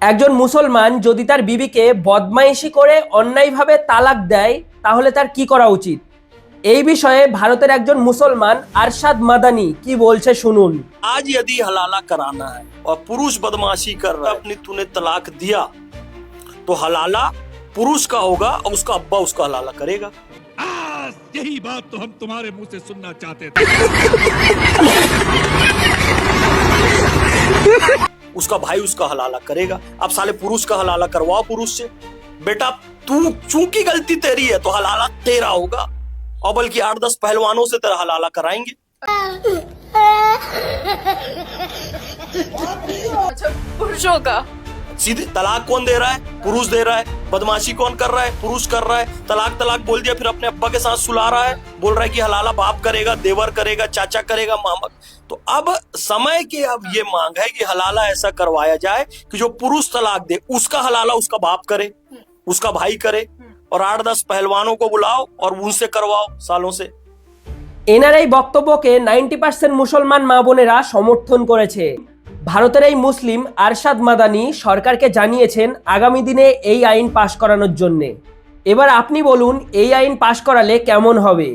একজন মুসলমান যদি তার বিবিকে বদমাইশি করে অন্যায়ভাবে তালাক দেয় তাহলে তার কি করা উচিত? এই বিষয়ে ভারতের একজন মুসলমান আরশাদ মাদানি কি বলছে শুনুন। आज यदि हलाला कराना है और पुरुष बदमाशी कर रहा है, अपनी तूने तलाक दिया तो हलाला पुरुष का होगा और उसका अब्बा उसका हलाला करेगा। यही बात तो हम तुम्हारे मुंह से सुनना चाहते थे। उसका भाई उसका हलाला करेगा। अब साले पुरुष का हलाला करवाओ पुरुष से। बेटा तू चूंकि गलती तेरी है तो हलाला तेरा होगा, और बल्कि 8-10 पहलवानों से तेरा हलाला कराएंगे। अच्छा, पुरुषों का सीधे तलाक कौन दे रहा है? पुरुष दे रहा है। बदमाशी कौन कर रहा है? पुरुष कर रहा है। तलाक तलाक बोल दिया, फिर अपने अब्बा के साथ सुला रहा है, बोल रहा है कि हलाला बाप करेगा, देवर करेगा, चाचा करेगा, मामा। तो अब समय की अब ये मांग है कि हलाला ऐसा करवाया जाए कि जो पुरुष तलाक दे उसका हलाला उसका बाप करे, उसका भाई करे, और 8-10 पहलवानों को बुलाओ और उनसे करवाओ सालों से। এনার এই বক্তব্যকে 90% মুসলমান মা বোনেরা সমর্থন করেছে। ভারতের এই মুসলিম আরশাদ মাদানি সরকারকে জানিয়েছেন আগামী দিনে এই আইন পাশ করানোর জন্য। এবার আপনি বলুন এই আইন পাশ করালে কেমন হবে?